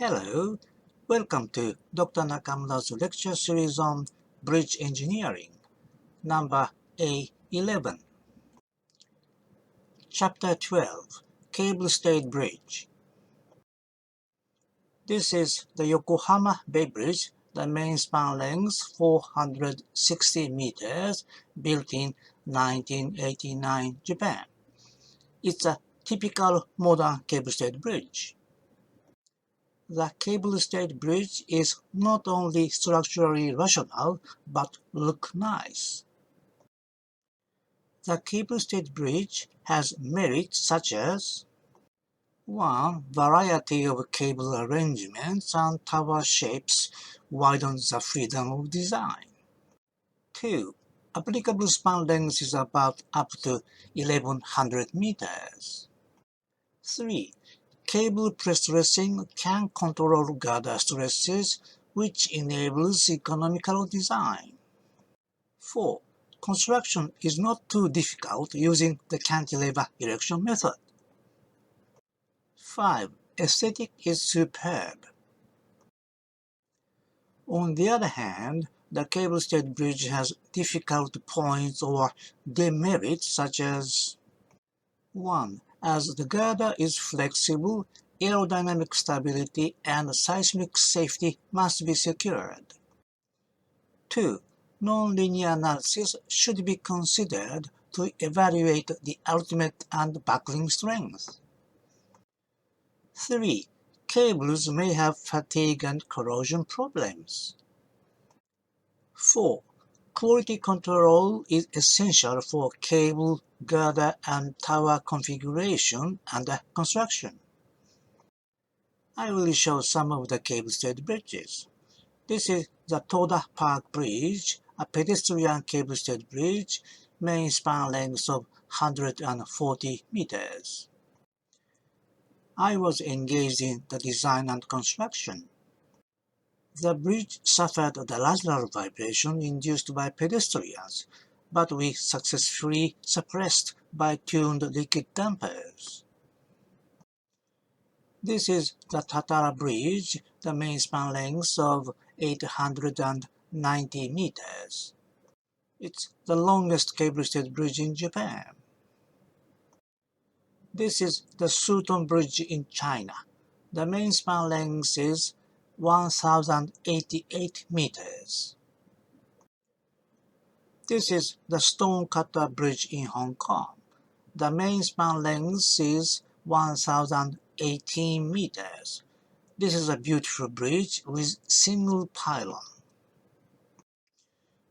Hello, welcome to Dr. Nakamura's lecture series on bridge engineering, number A-11. Chapter 12, Cable-Stayed Bridge. This is the Yokohama Bay Bridge, the main span length 460 meters, built in 1989 Japan. It's a typical modern cable-stayed bridge. The cable-stayed bridge is not only structurally rational, but look nice. The cable-stayed bridge has merits such as 1. Variety of cable arrangements and tower shapes widens the freedom of design. 2. Applicable span length is about up to 1100 meters. 3. Cable pre-stressing can control girder stresses, which enables economical design. 4. Construction is not too difficult using the cantilever erection method. 5. Aesthetic is superb. On the other hand, the cable-stayed bridge has difficult points or demerits such as 1. As the girder is flexible, aerodynamic stability and seismic safety must be secured. 2. Non-linear analysis should be considered to evaluate the ultimate and buckling strength. 3. Cables may have fatigue and corrosion problems. 4. Quality control is essential for cable, girder, and tower configuration and construction. I will show some of the cable-stayed bridges. This is the Toda Park Bridge, a pedestrian cable-stayed bridge, main span length of 140 meters. I was engaged in the design and construction. The bridge suffered the lateral vibration induced by pedestrians, but we successfully suppressed by tuned liquid dampers. This is the Tatara Bridge, the main span length of 890 meters. It's the longest cable-stayed bridge in Japan. This is the Sutton Bridge in China. The main span length is 1088 meters. This is the Stonecutter Bridge in Hong Kong. The main span length is 1018 meters. This is a beautiful bridge with single pylon.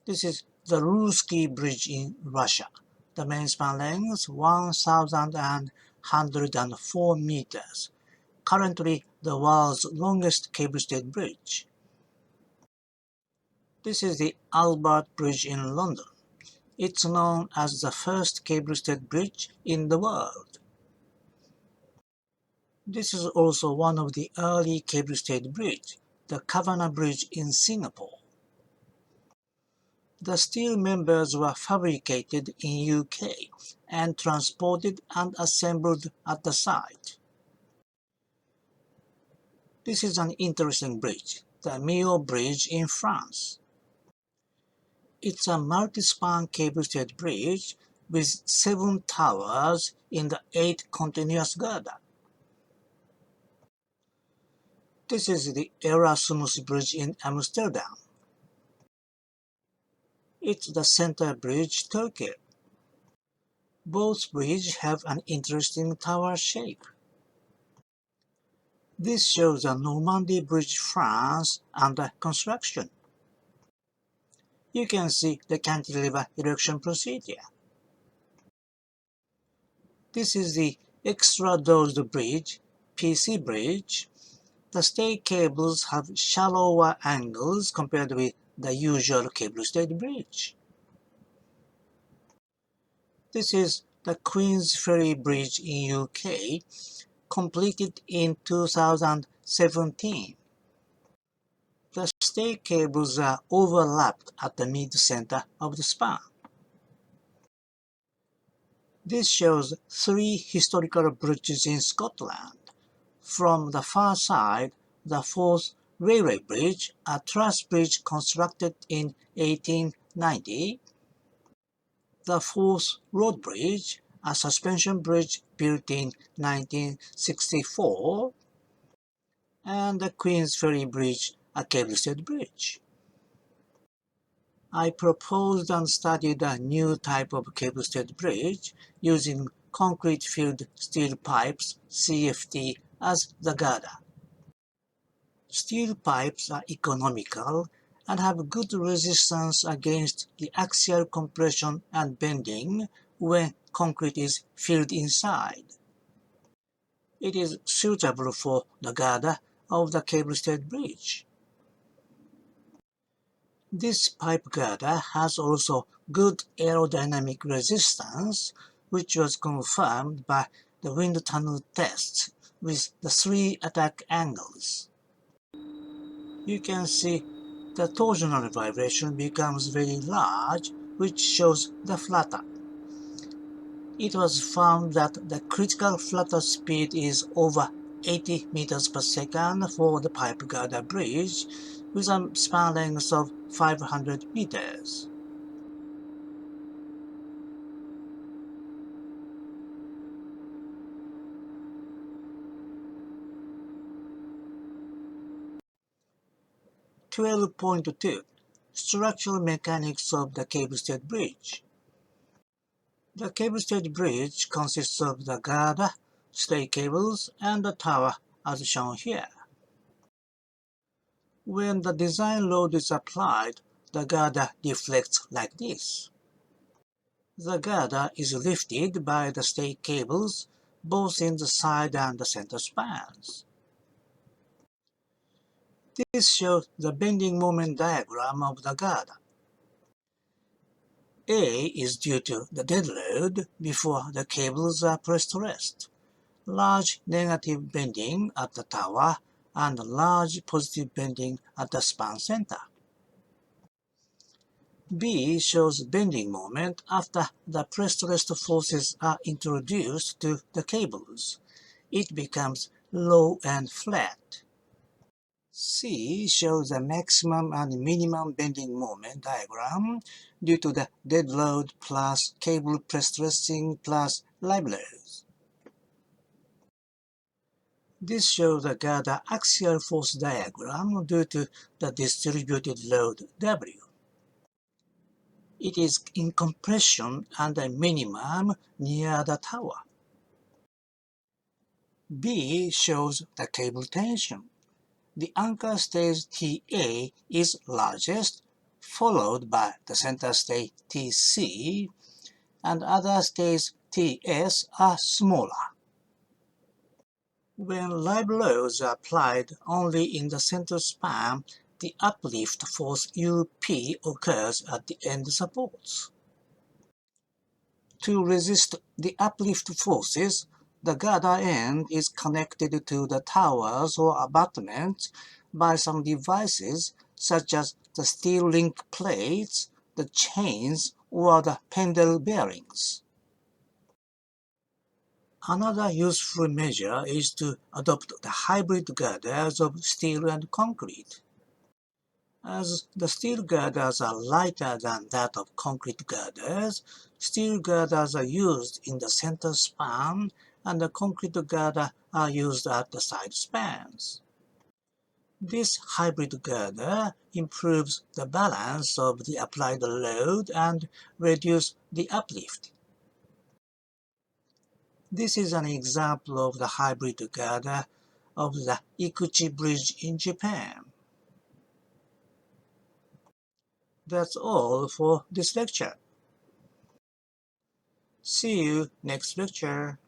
This is the Ruski Bridge in Russia. The main span length 1,104 meters. Currently the world's longest cable-stayed bridge. This is the Albert Bridge in London. It's known as the first cable-stayed bridge in the world. This is also one of the early cable-stayed bridges, the Kavanagh Bridge in Singapore. The steel members were fabricated in UK and transported and assembled at the site. This is an interesting bridge, the Millau Bridge in France. It's a multi-span cable-stayed bridge with 7 towers in the 8 continuous girder. This is the Erasmus Bridge in Amsterdam. It's the Center Bridge, Tokyo. Both bridges have an interesting tower shape. This shows the Normandy Bridge, France, under construction. You can see the cantilever erection procedure. This is the extra-dosed bridge, PC bridge. The stay cables have shallower angles compared with the usual cable-stayed bridge. This is the Queen's Ferry Bridge in UK, completed in 2017. The stay cables are overlapped at the mid-center of the span. This shows 3 historical bridges in Scotland. From the far side, the fourth railway bridge, a truss bridge constructed in 1890, the fourth road bridge, a suspension bridge built in 1964, and the Queens Ferry Bridge, a cable-stayed bridge. I proposed and studied a new type of cable-stayed bridge using concrete-filled steel pipes, CFT, as the girder. Steel pipes are economical and have good resistance against the axial compression and bending when concrete is filled inside. It is suitable for the girder of the cable-stayed bridge. This pipe girder has also good aerodynamic resistance, which was confirmed by the wind tunnel tests with the three attack angles. You can see the torsional vibration becomes very large, which shows the flutter. It was found that the critical flutter speed is over 80 meters per second for the pipe girder bridge with a span length of 500 meters. (12.2) Structural mechanics of the cable-stayed bridge. The cable-stayed bridge consists of the girder, stay cables, and the tower as shown here. When the design load is applied, the girder deflects like this. The girder is lifted by the stay cables both in the side and the center spans. This shows the bending moment diagram of the girder. A is due to the dead load before the cables are pressed to rest, large negative bending at the tower, and large positive bending at the span center. B shows bending moment after the pressed rest forces are introduced to the cables. It becomes low and flat. C shows the maximum and minimum bending moment diagram due to the dead load plus cable pressed resting plus live loads. This shows the girder axial force diagram due to the distributed load W. It is in compression and a minimum near the tower. B shows the cable tension. The anchor stage TA is largest, followed by the center stage TC, and other stages TS are smaller. When live loads are applied only in the center span, the uplift force UP occurs at the end supports. To resist the uplift forces, the girder end is connected to the towers or abutments by some devices such as the steel link plates, the chains, or the pendle bearings. Another useful measure is to adopt the hybrid girders of steel and concrete. As the steel girders are lighter than that of concrete girders, steel girders are used in the center span and the concrete girder are used at the side spans. This hybrid girder improves the balance of the applied load and reduces the uplift. This is an example of the hybrid girder of the Ikuchi Bridge in Japan. That's all for this lecture. See you next lecture.